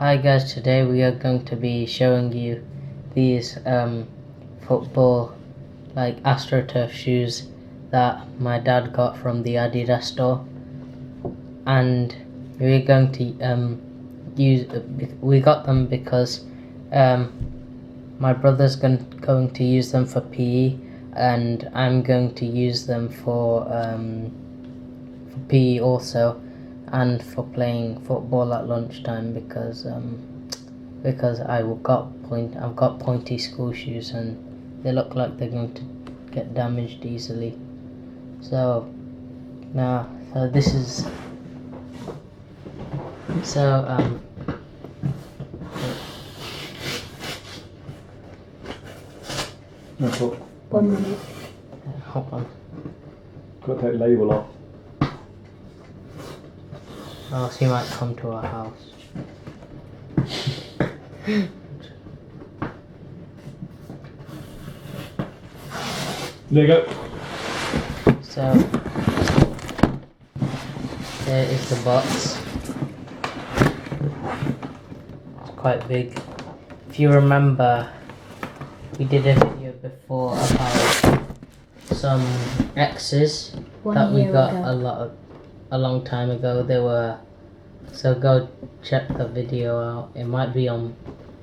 Hi guys, today we are going to be showing you these football like Astroturf shoes that my dad got from the Adidas store, and we're going to we got them because my brother's going to use them for PE, and I'm going to use them for PE also, and for playing football at lunchtime because I've got pointy school shoes and they look like they're going to get damaged easily. So this is No, 1 minute. hold on. got to take label off. Oh, she might come to our house. There you go. So there is the box. It's quite big. If you remember, we did a video before about some X's that we got a long time ago. They were, so go check the video out. It might be on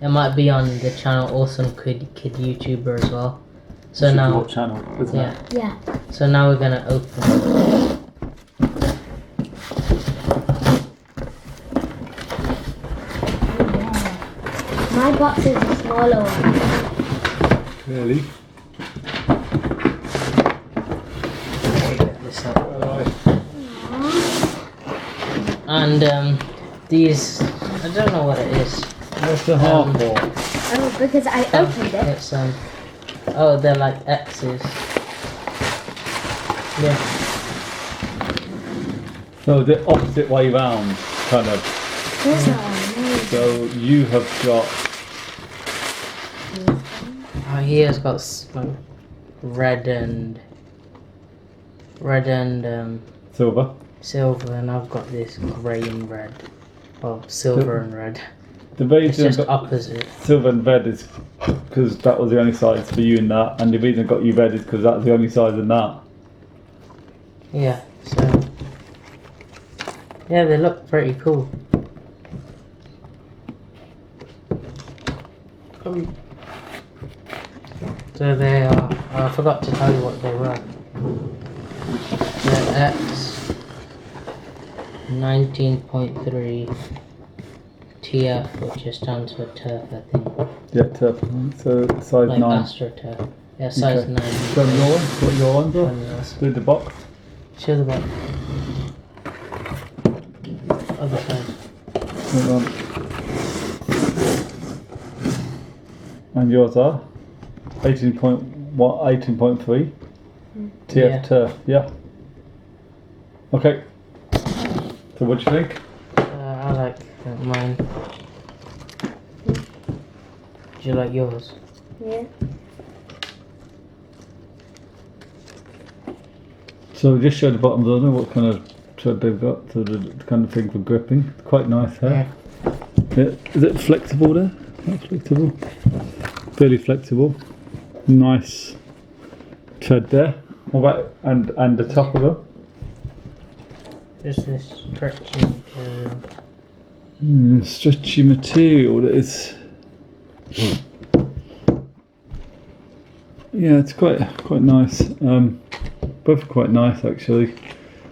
the channel Awesome Kid YouTuber as well. So now, what channel, isn't it? Yeah. So now we're gonna open it. My box is a smaller one. Really? Get this out. And these, I don't know what it is. What's the half for? Oh, because I opened it. It's oh, they're like X's. Yeah. So the opposite way round, kind of. So you have got Oh, he has got some red and silver. silver, and I've got this grey and red. Well, silver and red. The It's reason just I've got opposite. silver and red is because that was the only size for you in that, and the reason I got you red is because that's the only size in that. Yeah. So yeah, they look pretty cool. So they are. I forgot to tell you what they were. They're X 19.3 TF, which just stands for turf, I think. Yeah, turf. So size Like 9. Astroturf. Yeah, size Okay. 9. So your one, what your ones are? One yours. Through the box. Show the back. Other side. Hold on. And yours are 18.3 TF Yeah. turf. Yeah. Okay. So what do you think? I like mine. Do you like yours? Yeah. So just show the bottoms on them, what kind of tread they've got, so the kind of thing for gripping. Quite nice hair. Yeah. Is it flexible there? Not flexible. Fairly flexible. Nice tread there. What about and the top of them? Just this stretchy material. Stretchy material that is. Yeah, it's quite nice. Both are quite nice actually.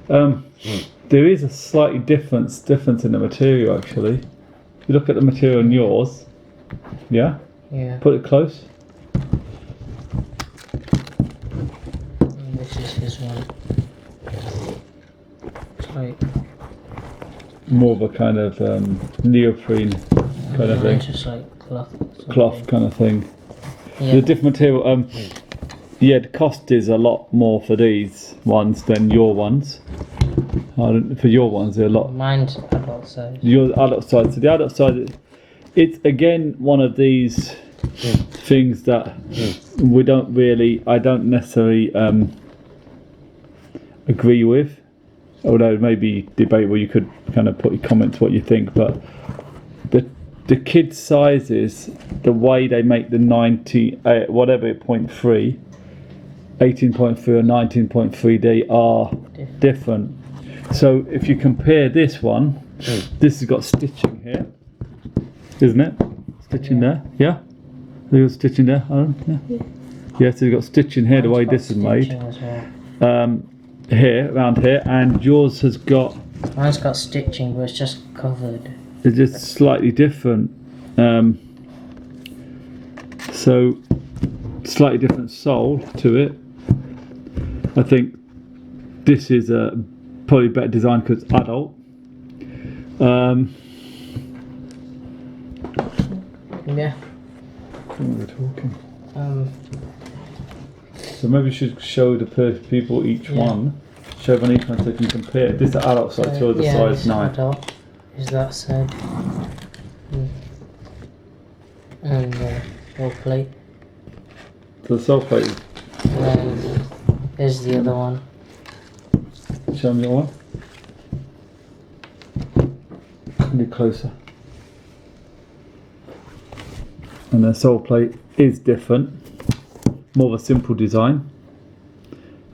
There is a slightly difference in the material actually. If you look at the material in yours, yeah. Yeah. Put it close. And this is his one. It's like More of a kind of neoprene kind of thing, it's just like cloth. or something. cloth kind of thing. Yeah. The different material. Yeah, the cost is a lot more for these ones than your ones. For your ones, they're a lot. Mine's adult size. Your adult size. So the adult size, it's again one of these things that I don't necessarily agree with. Although maybe debatable, you could kind of put your comments what you think, but the kids' sizes, the way they make the 90, whatever 0.3, 18.3 or 19.3, they are different. So if you compare this one, this has got stitching here, isn't it? Stitching there, yeah? There's stitching there, Aaron? Yeah. Yeah, so you've got stitching here, the way this is made. Here, around here, and yours has got... Mine's got stitching, but it's just covered. It's just slightly different. So, slightly different sole to it. I think this is a probably better design because it's adult. Yeah. We're talking. So maybe we should show the people each one. Show them each one so they can compare. This is the adult size, so the size 9. Adult is that side. And the whole plate. So the sole plate. And then there's the other one. Show them the other one. Can be closer. And the sole plate is different. More of a simple design.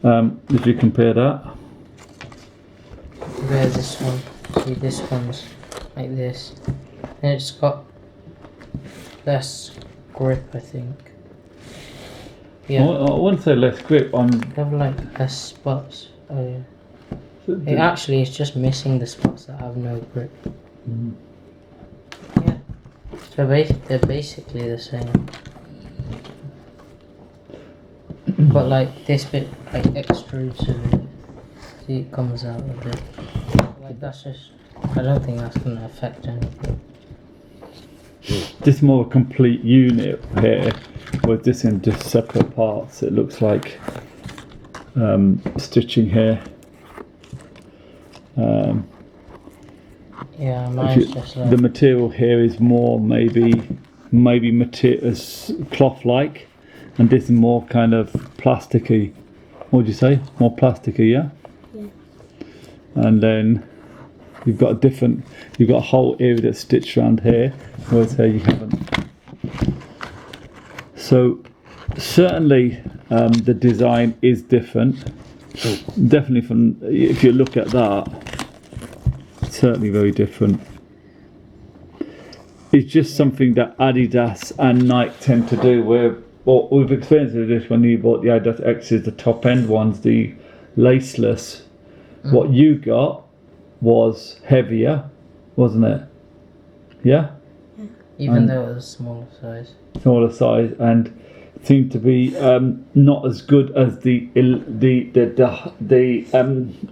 If you compare that. Compare this one. See, this one's like this. And it's got less grip, I think. Yeah. I wouldn't say less grip. They have like less spots. Oh yeah. Actually, it's just missing the spots that have no grip. Yeah. So they're basically the same. But like this bit like extrudes a bit. See, it comes out a bit. Like that's just, I don't think that's going to affect anything. This is more a complete unit here, with this in just separate parts. It looks like stitching here. Yeah, mine's just like... The material here is more maybe cloth-like, and this is more kind of plasticky. What would you say? More plasticky, yeah? Yeah. And then you've got a whole area that's stitched around here, whereas here you haven't. So certainly the design is different. Definitely if you look at that, certainly very different. It's just something that Adidas and Nike tend to do, where we've experienced this when you bought the Adidas X's, the top end ones, the laceless. What you got was heavier, wasn't it? Yeah? Even though it was smaller size. Smaller size, and seemed to be not as good as the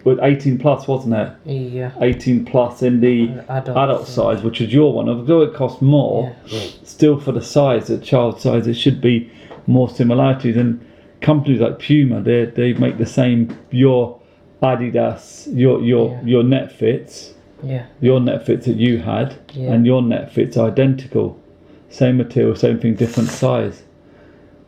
with 18 plus, wasn't it? Yeah. 18 plus in the adult size, which is your one. Although it costs more, still for the size, the child size, it should be more similarities. And companies like Puma, they make the same. Your Adidas, your net fits. Yeah. Your net fits that you had, and your net fits are identical, same material, same thing, different size.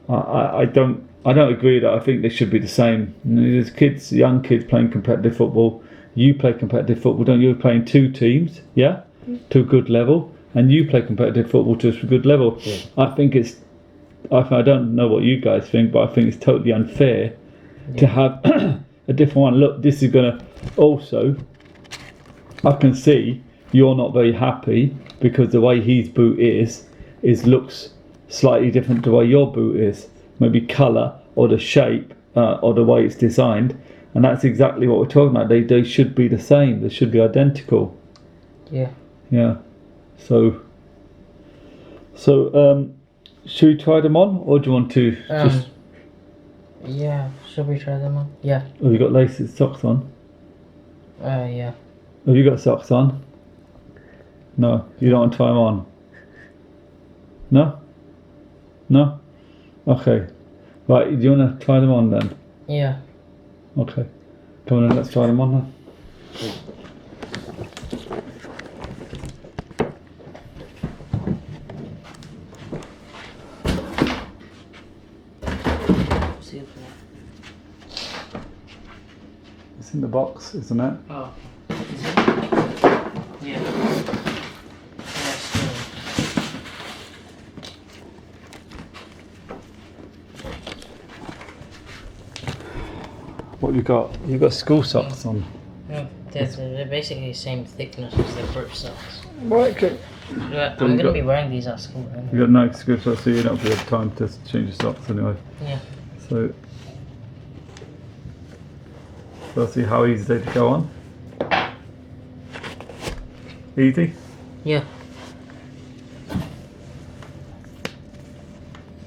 I don't agree with that. I think they should be the same. There's young kids playing competitive football. You play competitive football, don't you? You're playing two teams, yeah, to a good level, and you play competitive football to a good level. Yeah. I don't know what you guys think, but I think it's totally unfair to have a different one. Look, this is gonna also. I can see you're not very happy because the way his boot is looks slightly different to the way your boot is. Maybe colour or the shape or the way it's designed, and that's exactly what we're talking about. They should be the same. They should be identical. Yeah. Yeah. So should we try them on, or do you want to just? Yeah. Should we try them on? Yeah. Have you got laces, socks on? Yeah. Have you got socks on? No, you don't want to try them on? No? No? Okay. Right, do you want to try them on then? Yeah. Okay. Come on then, let's try them on then. It's in the box, isn't it? Oh. Yeah. Yes. What you got? You got school socks on. No, they're basically the same thickness as the grip socks. Right, okay. Yeah, I'm going to be wearing these at school. Anyway. You got Nike school socks, so you don't have time to change your socks anyway. Yeah. So, we'll see how easy they to go on. Easy? Yeah.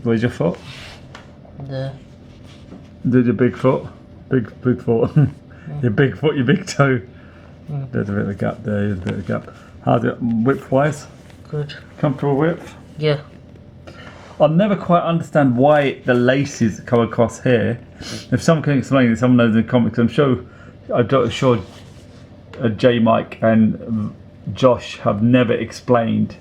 Where's your foot? The Did your big foot? Big foot. Your big foot, your big toe. There's a bit of a gap there, there's a bit of a gap. How's it width wise? good. Comfortable width? Yeah. I'll never quite understand why the laces come across here. If someone can explain it, someone knows in the comments. I'm sure J Mike and Josh have never explained.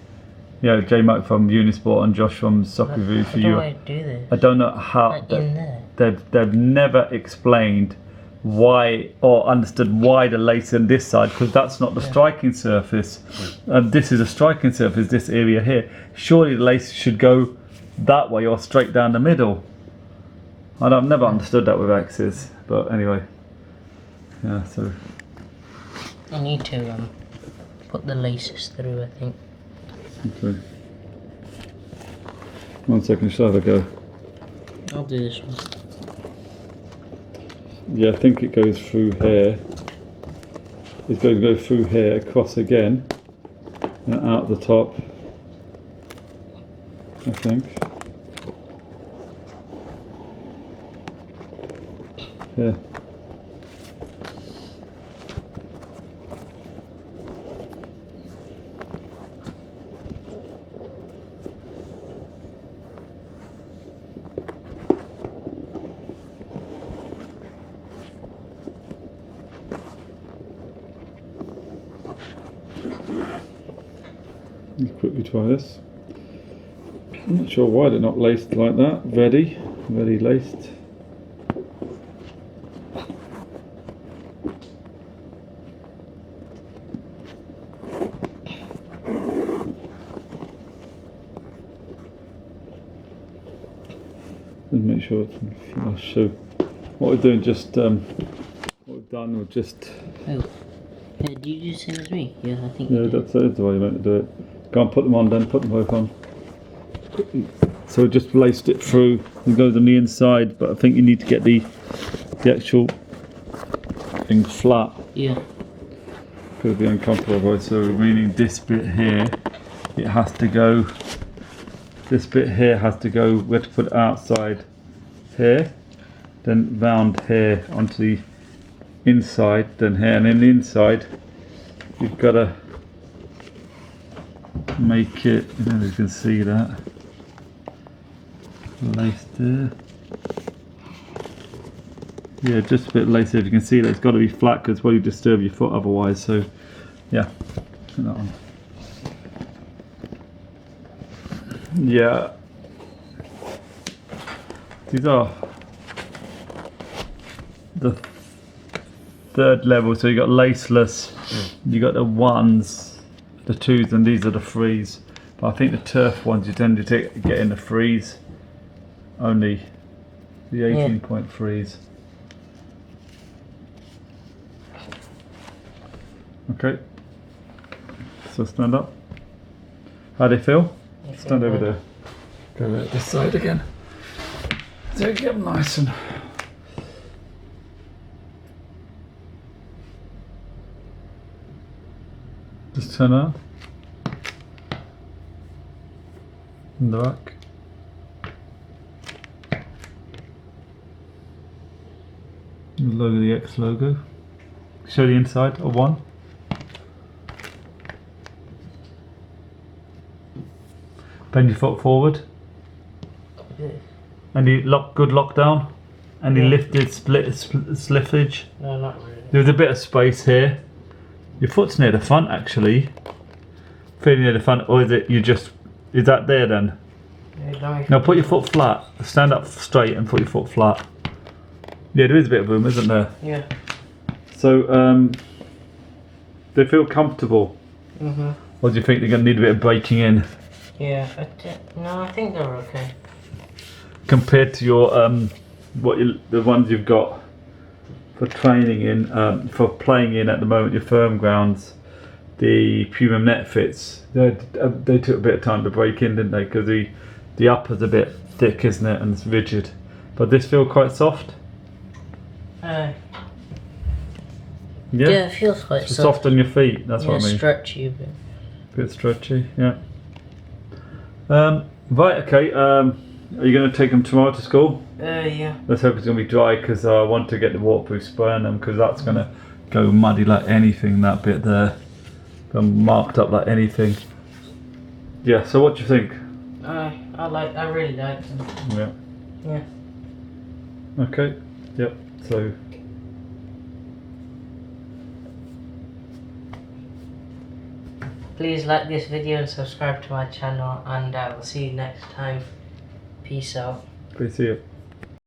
You know, J Mike from Unisport and Josh from Soccer Review for you. How do I do this? I don't know how Like in there. they've never explained why or understood why the lace on this side, because that's not the striking surface, and this is a striking surface, this area here. Surely the lace should go that way or straight down the middle. I've never understood that with X's, but anyway, yeah. So I need to put the laces through, I think. okay, 1 second, shall I have a go? I'll do this one. Yeah, I think it goes through here. It's going to go through here, across again, and out the top, I think. Yeah. Let's quickly try this. I'm not sure why they're not laced like that. Ready laced. Let's make sure it's flush. So what we're doing, just what we've done, we've just. Oh. Did you do the same as me? Yeah, I think Yeah, you did. that's the way you're meant to do it. Go and put them on then, put them both on. So just laced it through, it goes on the inside, but I think you need to get the actual thing flat. Yeah. Could be uncomfortable, right? So meaning this bit here, it has to go, this bit here has to go, we have to put it outside here, then round here onto the inside, then here, and then the inside you've got to make it, I don't know if you can see that, laced there. Yeah, just a bit laced. If you can see that, it's got to be flat because well, you disturb your foot otherwise. So yeah, put that on. Yeah, these are the third level, so you got laceless, you got the ones, the twos, and these are the threes. But I think the turf ones you tend to get in the threes, only the 18-point threes. Okay, so stand up. How do they feel? Stand over there. Go there, this side again. So get them nice and. Just turn around. In the back. The logo, the X logo. Show the inside of one. Bend your foot forward. Any good lockdown? Any lifted slippage? No, not really. There's a bit of space here. Your foot's near the front actually. Fairly near the front, or is it you just, is that there then? Yeah, Now put your foot flat. Stand up straight and put your foot flat. Yeah, there is a bit of room, isn't there? Yeah. So they feel comfortable. Or do you think they're going to need a bit of breaking in? Yeah, no, I think they're okay. Compared to your the ones you've got for training in, for playing in at the moment, your firm grounds, the Puma net fits, they took a bit of time to break in, didn't they? Because the upper's a bit thick, isn't it, and it's rigid. But this feel quite soft. Yeah, Yeah, it feels quite it's soft on your feet. That's what I mean. Stretchy, but Bit stretchy. Yeah. Right. Okay. Are you going to take them tomorrow to school? yeah. Let's hope it's going to be dry, because I want to get the waterproof spray on them, because that's going to go muddy like anything. That bit there, go marked up like anything. Yeah. So what do you think? I really like them. Yeah. Yeah. Okay. Yep. So. Please like this video and subscribe to my channel, and I will see you next time. Peace out. Peace out.